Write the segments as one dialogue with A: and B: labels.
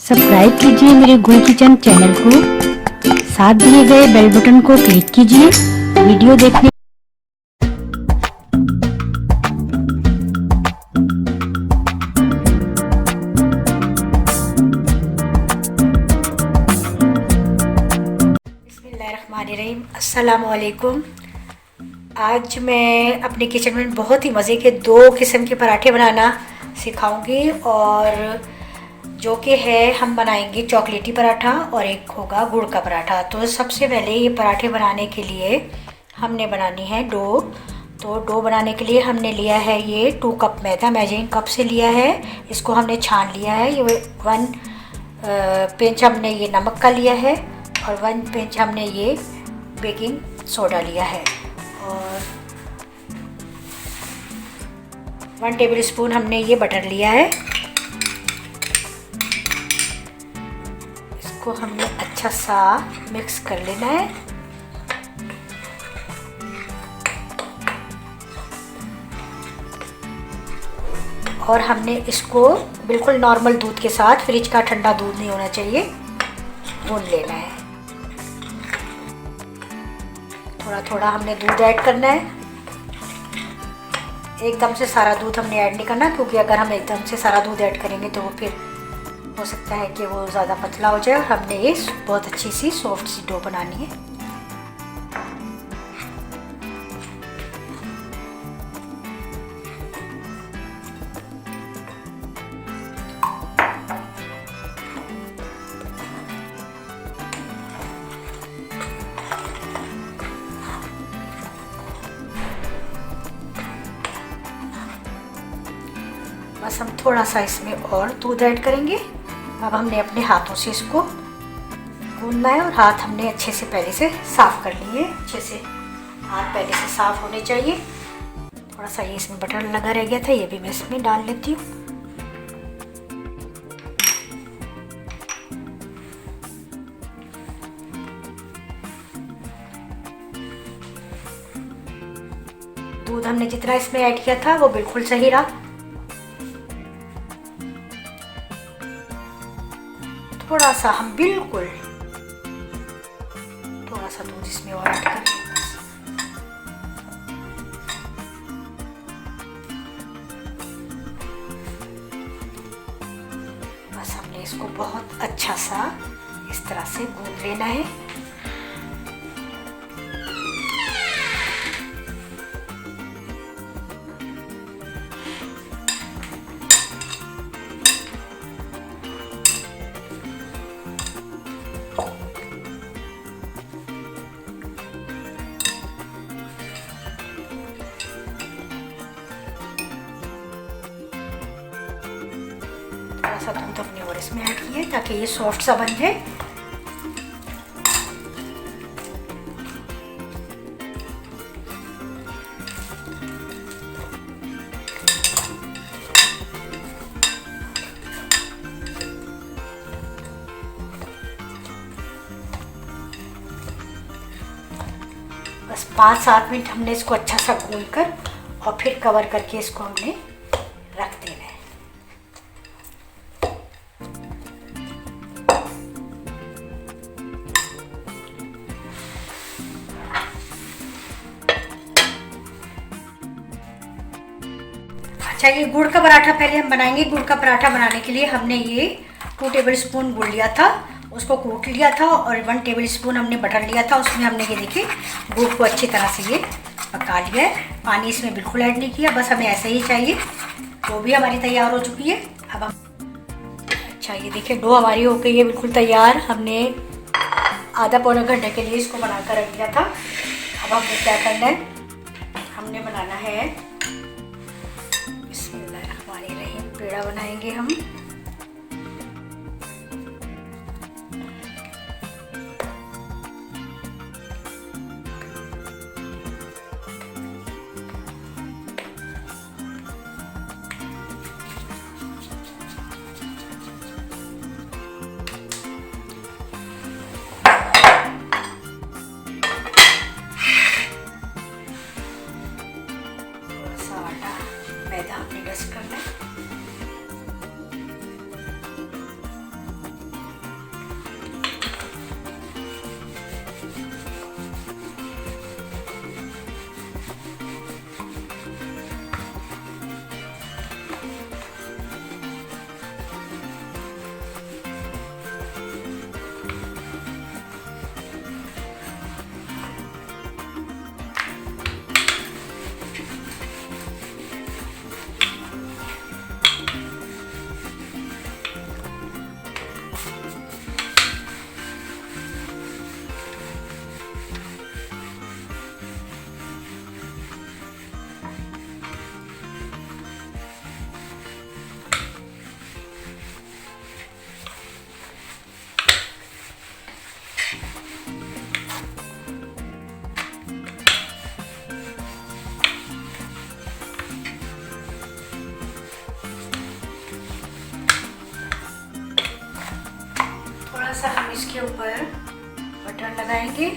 A: Subscribe कीजिए मेरे गुल किचन चैनल को, साथ दिए गए बेल बटन को क्लिक कीजिए वीडियो देखने। बिस्मिल्लाहिर्रहमानिर्रहीम, अस्सलाम वालेकुम। आज मैं अपने किचन में बहुत ही मज़े के दो किस्म के पराठे बनाना सिखाऊंगी, और जो कि है हम बनाएंगे चॉकलेटी पराठा और एक होगा गुड़ का पराठा। तो सबसे पहले ये पराठे बनाने के लिए हमने बनानी है डो। तो डो बनाने के लिए हमने लिया है ये 2 कप मैदा, मेजरिंग कप से लिया है। इसको हमने छान लिया है। ये 1 पिंच हमने ये नमक का लिया है, और 1 पिंच हमने ये बेकिंग सोडा लिया है, और 1 टेबल स्पून हमने ये बटर लिया है। इसको हमने अच्छा सा मिक्स कर लेना है। और हमने इसको बिल्कुल नॉर्मल दूध के साथ, फ्रिज का ठंडा दूध नहीं होना चाहिए, भून लेना है। थोड़ा थोड़ा हमने दूध ऐड करना है। एकदम से सारा दूध हमने ऐड नहीं करना, क्योंकि अगर हम एकदम से सारा दूध ऐड करेंगे तो वो फिर हो सकता है कि वो ज़्यादा पतला हो जाए, और हमने ये बहुत अच्छी सी सॉफ्ट सी डो बनानी है। बस हम थोड़ा सा इसमें और दूध ऐड करेंगे। अब हमने अपने हाथों से इसको गूंदना है, और हाथ हमने अच्छे से पहले से साफ़ कर लिए। अच्छे से हाथ पहले से साफ़ होने चाहिए। थोड़ा सा ये इसमें बटर लगा रह गया था, ये भी मैं इसमें डाल लेती हूँ। दूध हमने जितना इसमें ऐड किया था वो बिल्कुल सही रहा। थोड़ा सा हम बिल्कुल थोड़ा सा दूध इसमें और ऐड करेंगे। बस हमने इसको बहुत अच्छा सा इस तरह से गूंद लेना है। थोड़ा सा दूध हमने और इसमें ऐड किया है ताकि ये सॉफ्ट सा बन जाए। बस 5-7 मिनट हमने इसको अच्छा सा गूंद कर और फिर कवर करके इसको हमने रख देना है। अच्छा, ये गुड़ का पराठा पहले हम बनाएंगे। गुड़ का पराठा बनाने के लिए हमने ये 2 टेबल स्पून गुड़ लिया था, उसको कूट लिया था, और 1 टेबल स्पून हमने बटर लिया था। उसमें हमने ये देखिए गुड़ को अच्छी तरह से ये पका लिया है। पानी इसमें बिल्कुल ऐड नहीं किया, बस हमें ऐसे ही चाहिए। डो भी हमारी तैयार हो चुकी है। अब हम अच्छा, ये देखिए डो हमारी हो गई है बिल्कुल तैयार। हमने आधा पौना घंटे के लिए इसको बनाकर रख दिया था। अब हमने क्या करना है, हमने बनाना है बिस्मिल्लाहिर्रहमानिर्रहीम, पेड़ा बनाएंगे हम। मैदा हमने डस्ट करना है। सा हम इसके ऊपर बटर लगाएंगे।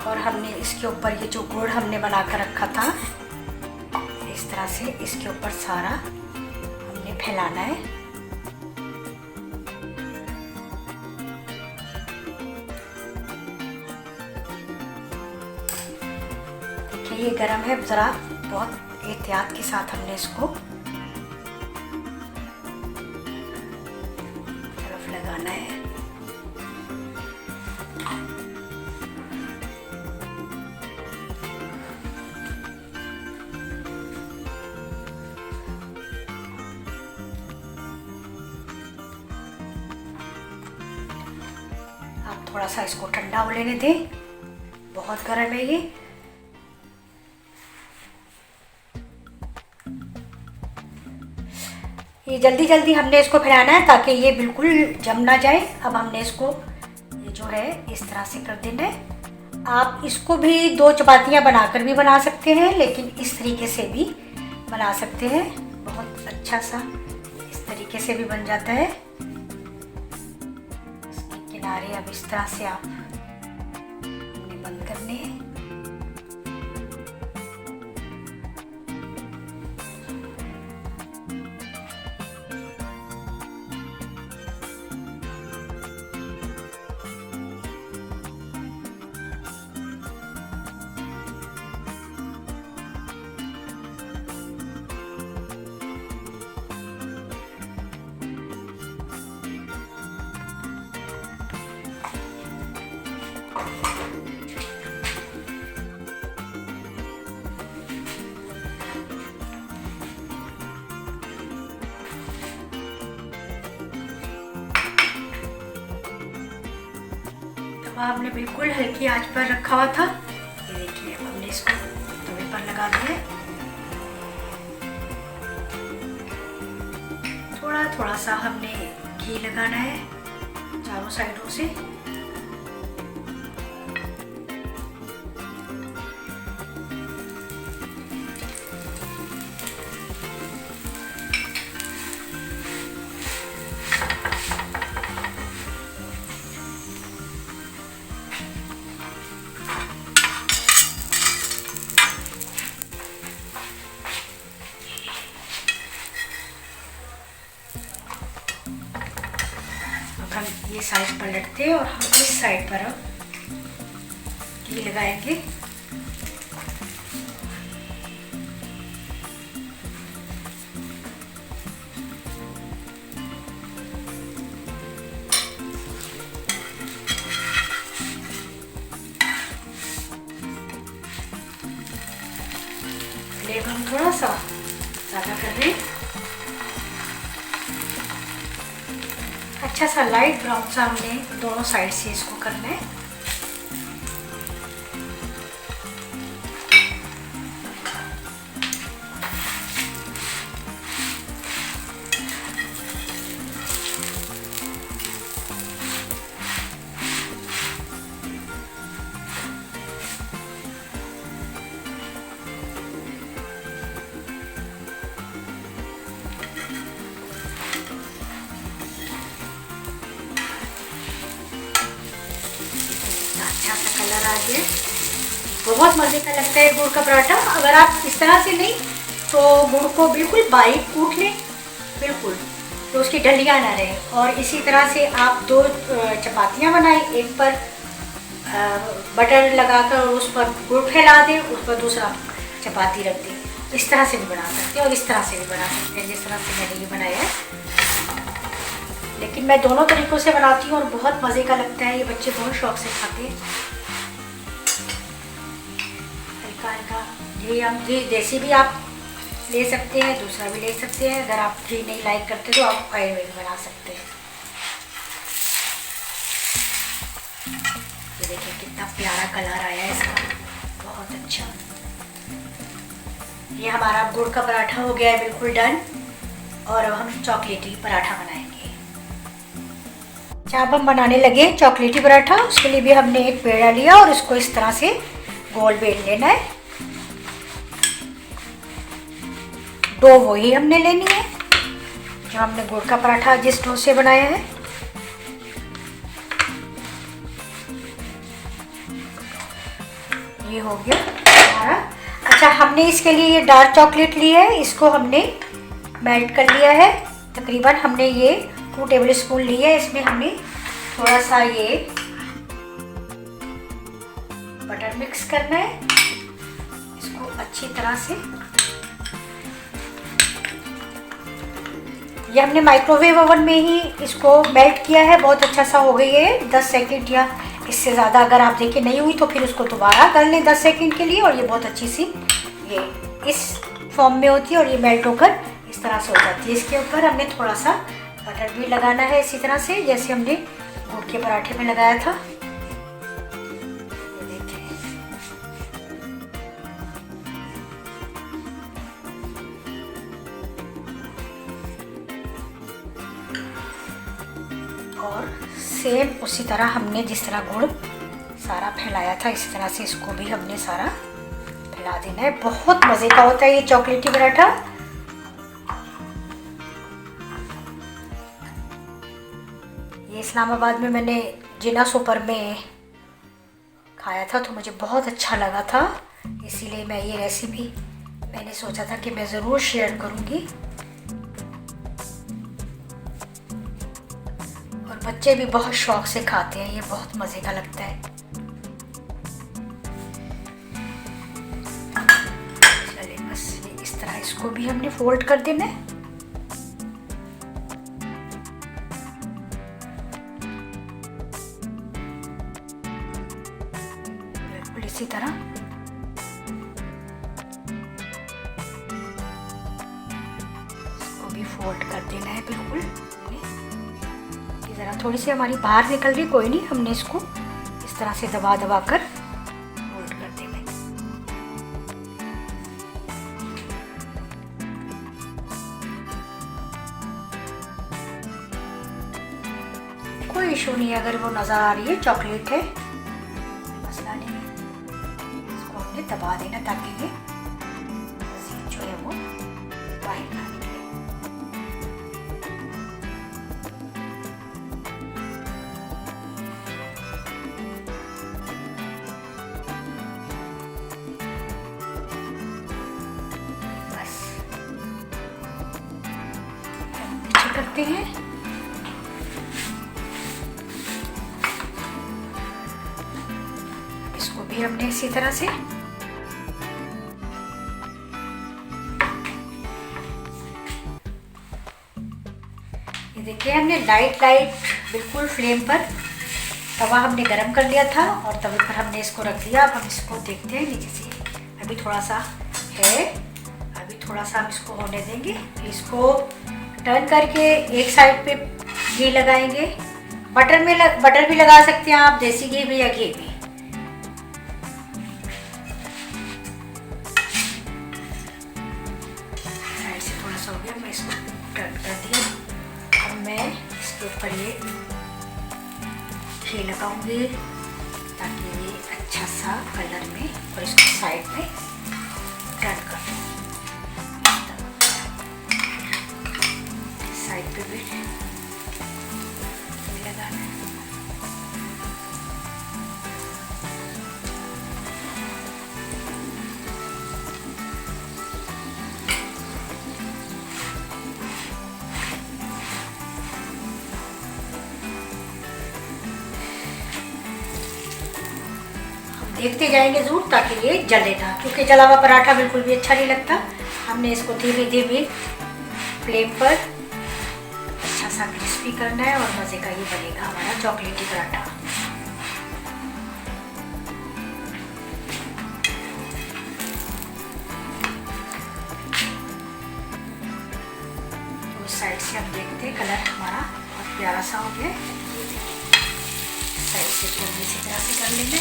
A: और हमने इसके ऊपर ये जो गुड़ हमने बना कर रखा था, इस तरह से इसके ऊपर सारा हमने फैलाना है। देखिए ये गरम है, ज़रा बहुत एहतियात के साथ हमने इसको तरफ लगाना है। आप थोड़ा सा इसको ठंडा हो लेने दें, बहुत गर्म है ये। जल्दी जल्दी हमने इसको फैलाना है ताकि ये बिल्कुल जम ना जाए। अब हमने इसको ये जो है इस तरह से कर देना है। आप इसको भी 2 चपातियाँ बनाकर भी बना सकते हैं, लेकिन इस तरीके से भी बना सकते हैं। बहुत अच्छा सा इस तरीके से भी बन जाता है। इसके किनारे अब इस तरह से आप हमने बंद करने हैं। हमने बिल्कुल हल्की आंच पर रखा हुआ था। ये देखिए अब हमने इसको तवे पर लगा दिया। थोड़ा थोड़ा सा हमने घी लगाना है चारों साइडों से। हम ये साइड पलटते हैं और हम इस साइड पर घी लगाएंगे। फ्लेम हम थोड़ा सा ज़्यादा कर रहे हैं। अच्छा सा लाइट ब्राउन सा हमने दोनों साइड से इसको करना है। अच्छा सा कलर आ गया, बहुत मज़े का लगता है गुड़ का पराठा। अगर आप इस तरह से नहीं तो गुड़ को बिल्कुल बारीक कूट लें, बिल्कुल, तो उसकी डलियाँ ना रहे। और इसी तरह से आप 2 चपातियाँ बनाएं, एक पर बटर लगाकर उस पर गुड़ फैला दें, उस पर दूसरा चपाती रख दें। इस तरह से भी बना सकते हैं और इस तरह से भी बना सकते हैं, जिस तरह से मैंने ये बनाया है। लेकिन मैं दोनों तरीक़ों से बनाती हूँ और बहुत मज़े का लगता है। ये बच्चे बहुत शौक से खाते हैं। हल्का हल्का ये देसी भी आप ले सकते हैं, दूसरा भी ले सकते हैं। अगर आप घी नहीं लाइक करते तो आप ऑयल में भी बना सकते हैं। ये देखिए कितना प्यारा कलर आया है इसका, बहुत अच्छा। ये हमारा गुड़ का पराठा हो गया है बिल्कुल डन। और अब हम चॉकलेटी पराठा बनाएंगे। अच्छा, अब हम बनाने लगे चॉकलेटी पराठा। उसके लिए भी हमने एक पेड़ा लिया और इसको इस तरह से गोल बेल लेना है। डो वही हमने लेनी है जो हमने गुड़ का पराठा जिस डो से बनाया है। ये हो गया हमारा। अच्छा, हमने इसके लिए ये डार्क चॉकलेट ली है, इसको हमने मेल्ट कर लिया है। तकरीबन हमने ये 2 टेबल स्पून ली है। इसमें हमने थोड़ा सा ये बटर मिक्स करना है, इसको अच्छी तरह से। ये हमने माइक्रोवेव ओवन में ही इसको मेल्ट किया है। बहुत अच्छा सा हो गई है, 10 सेकंड या इससे ज़्यादा अगर आप देखें नहीं हुई तो फिर उसको दोबारा कर लें 10 सेकंड के लिए। और ये बहुत अच्छी सी ये इस फॉर्म में होती है और ये मेल्ट होकर इस तरह से हो जाती है। इसके ऊपर हमने थोड़ा सा बटर भी लगाना है इसी तरह से जैसे हमने गुड़ के पराठे में लगाया था। ये देखिए, और सेम उसी तरह हमने जिस तरह गुड़ सारा फैलाया था इसी तरह से इसको भी हमने सारा फैला देना है। बहुत मज़े का होता है ये चॉकलेटी पराठा। ये इस्लामाबाद में मैंने जिना सुपर में खाया था तो मुझे बहुत अच्छा लगा था, इसीलिए मैं ये रेसिपी मैंने सोचा था कि मैं ज़रूर शेयर करूँगी। और बच्चे भी बहुत शौक से खाते हैं, ये बहुत मज़े का लगता है। चलिए बस ये इस तरह इसको भी हमने फोल्ड कर देना है। बिल्कुल इसी तरह इसको भी फोल्ड कर देना है बिल्कुल। ज़रा थोड़ी सी हमारी बाहर निकल रही, कोई नहीं, हमने इसको इस तरह से दबा दबा कर फोल्ड कर देना है। कोई इशू नहीं है अगर वो नज़र आ रही है, चॉकलेट है, मसला नहीं है। इसको हमने दबा देना ताकि ये जो है वो बाहर ना निकले। करते हैं इसको भी हमने इसी तरह से ये देखिए हमने लाइट बिल्कुल फ्लेम पर तवा हमने गरम कर लिया था और तवे पर हमने इसको रख दिया। अब हम इसको देखते हैं नीचे से, अभी थोड़ा सा है, अभी थोड़ा सा हम इसको होने देंगे। फिर इसको टर्न करके एक साइड पे घी लगाएंगे। बटर भी लगा सकते हैं आप, देसी घी भी या घी भी। साइड से थोड़ा सा हो गया, मैं इसको टर्न कर दिया। अब मैं इसके ऊपर ये घी लगाऊंगी ताकि ये अच्छा सा कलर में, और इसको साइड में टर्न कर दूँ। साइड पे भी लगाना है। हम देखते जाएंगे जरूर ताकि ये जले ना, क्योंकि जला हुआ पराठा बिल्कुल भी अच्छा नहीं लगता। हमने इसको धीरे धीरे फ्लेम पर सा क्रिस्पी करना है और मज़े का ये बनेगा हमारा चॉकलेटी पराठा। तो उस साइड से हम देखते हैं कलर हमारा बहुत प्यारा सा हो गया। साइड से भी इसी तरह से कर लेंगे।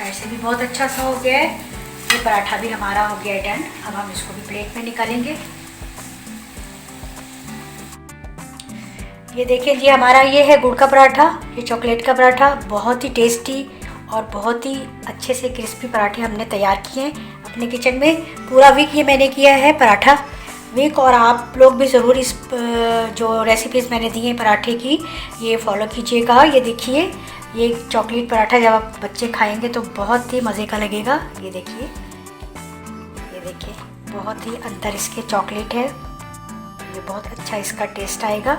A: साइड से भी बहुत अच्छा सा हो गया है। ये पराठा भी हमारा हो गया है डन। अब हम इसको भी प्लेट में निकालेंगे। ये देखिए जी, हमारा ये है गुड़ का पराठा, ये चॉकलेट का पराठा। बहुत ही टेस्टी और बहुत ही अच्छे से क्रिस्पी पराठे हमने तैयार किए हैं अपने किचन में। पूरा वीक ये मैंने किया है पराठा वीक, और आप लोग भी ज़रूर इस जो रेसिपीज़ मैंने दी हैं पराठे की ये फॉलो कीजिएगा। ये देखिए, ये चॉकलेट पराठा जब आप बच्चे खाएंगे तो बहुत ही मज़े का लगेगा। ये देखिए, ये देखिए, बहुत ही अंदर इसके चॉकलेट है, ये बहुत अच्छा इसका टेस्ट आएगा।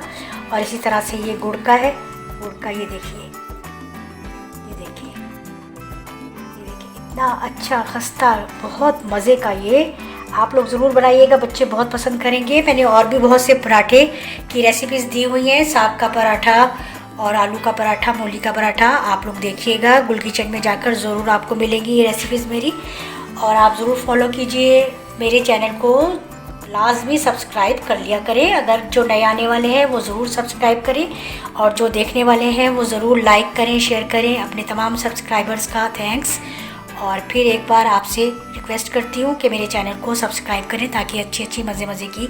A: और इसी तरह से ये गुड़ का है, गुड़ का ये देखिए, ये देखिए, ये देखिए, इतना अच्छा खस्ता, बहुत मज़े का। ये आप लोग ज़रूर बनाइएगा, बच्चे बहुत पसंद करेंगे। मैंने और भी बहुत से पराठे की रेसिपीज़ दी हुई हैं, साग का पराठा और आलू का पराठा, मूली का पराठा। आप लोग देखिएगा, गुल किचन में जाकर ज़रूर आपको मिलेंगी ये रेसिपीज़ मेरी। और आप ज़रूर फॉलो कीजिए मेरे चैनल को, लाजमी सब्सक्राइब कर लिया करें। अगर जो नए आने वाले हैं वो ज़रूर सब्सक्राइब करें, और जो देखने वाले हैं वो ज़रूर लाइक करें, शेयर करें। अपने तमाम सब्सक्राइबर्स का थैंक्स। और फिर एक बार आपसे रिक्वेस्ट करती हूँ कि मेरे चैनल को सब्सक्राइब करें, ताकि अच्छी अच्छी मज़े मज़े की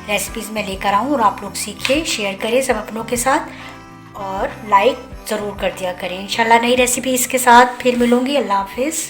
A: रेसिपीज़ मैं लेकर आऊँ और आप लोग सीखें, शेयर करें सब अपनों के साथ, और लाइक ज़रूर कर दिया करें। इंशाल्लाह नई रेसिपी इसके साथ फिर मिलूँगी। अल्लाह हाफिज़।